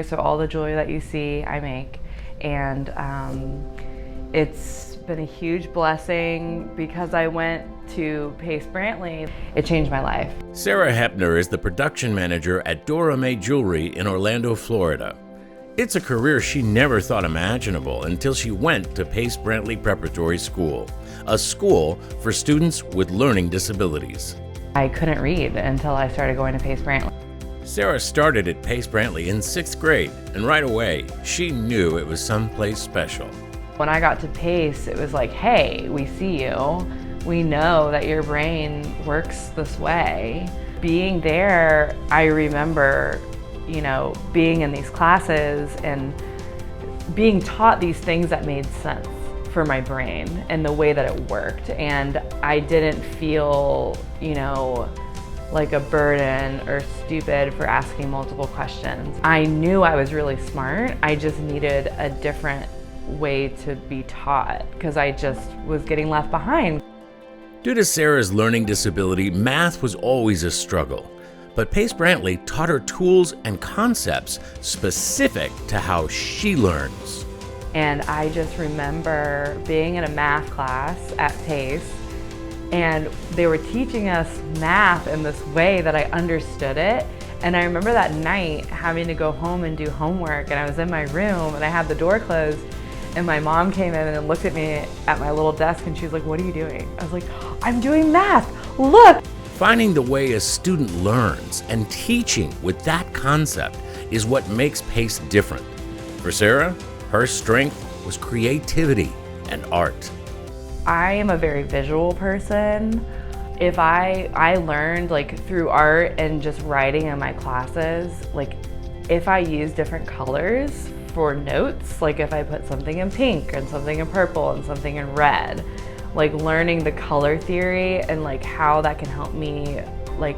So all the jewelry that you see, I make. And it's been a huge blessing because I went to Pace Brantley. It changed my life. Sarah Hepner is the production manager at Dora May Jewelry in Orlando, Florida. It's a career she never thought imaginable until she went to Pace Brantley Preparatory School, a school for students with learning disabilities. I couldn't read until I started going to Pace Brantley. Sarah started at Pace Brantley in 6th grade, and right away, she knew it was someplace special. When I got to Pace, it was like, hey, we see you. We know that your brain works this way. Being there, I remember, being in these classes and being taught these things that made sense for my brain and the way that it worked. And I didn't feel, like a burden or stupid for asking multiple questions. I knew I was really smart. I just needed a different way to be taught because I just was getting left behind. Due to Sarah's learning disability, math was always a struggle. But Pace Brantley taught her tools and concepts specific to how she learns. And I just remember being in a math class at Pace, and they were teaching us math in this way that I understood it. And I remember that night having to go home and do homework, and I was in my room and I had the door closed, and my mom came in and looked at me at my little desk and she was like, "What are you doing?" I was like, "I'm doing math, look!" Finding the way a student learns and teaching with that concept is what makes Pace different. For Sarah, her strength was creativity and art. I am a very visual person. If I learned through art and just writing in my classes, if I use different colors for notes, if I put something in pink and something in purple and something in red, learning the color theory and how that can help me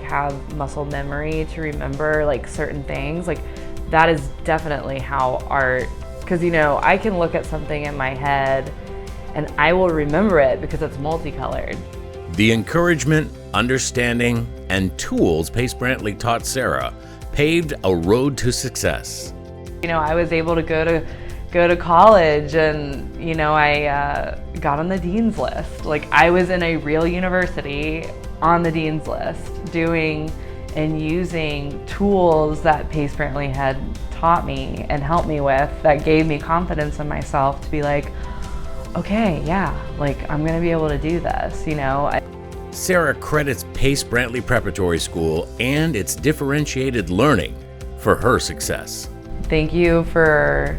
have muscle memory to remember certain things, that is definitely how art, because I can look at something in my head and I will remember it because it's multicolored. The encouragement, understanding, and tools Pace Brantley taught Sarah paved a road to success. I was able to go to college, and I got on the dean's list. I was in a real university on the dean's list, doing and using tools that Pace Brantley had taught me and helped me with that gave me confidence in myself to be like, okay, yeah, I'm gonna be able to do this, Sarah credits Pace Brantley Preparatory School and its differentiated learning for her success. Thank you for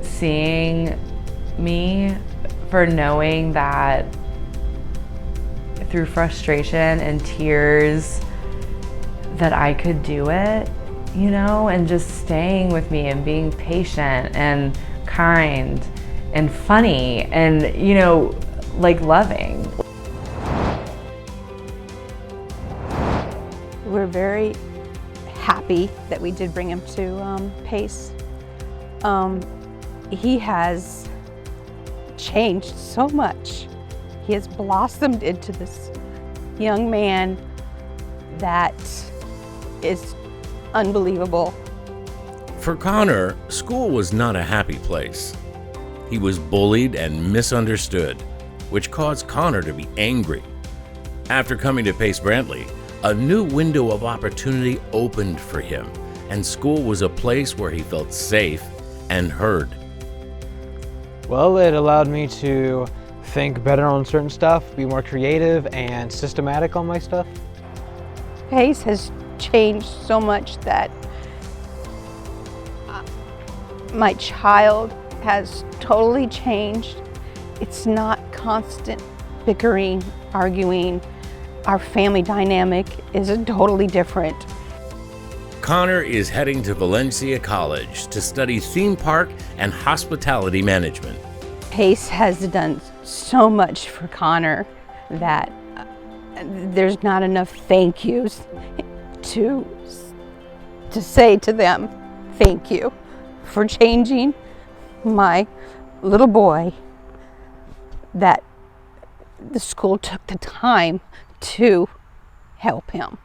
seeing me, for knowing that through frustration and tears that I could do it, and just staying with me and being patient and kind and funny and, loving. We're very happy that we did bring him to Pace. He has changed so much. He has blossomed into this young man that is unbelievable. For Connor, school was not a happy place. He was bullied and misunderstood, which caused Connor to be angry. After coming to Pace Brantley, a new window of opportunity opened for him, and school was a place where he felt safe and heard. Well, it allowed me to think better on certain stuff, be more creative and systematic on my stuff. Pace has changed so much that my child has totally changed. It's not constant bickering, arguing. Our family dynamic is totally different. Connor is heading to Valencia College to study theme park and hospitality management. Pace has done so much for Connor that there's not enough thank yous to say to them, thank you for changing my little boy, that the school took the time to help him.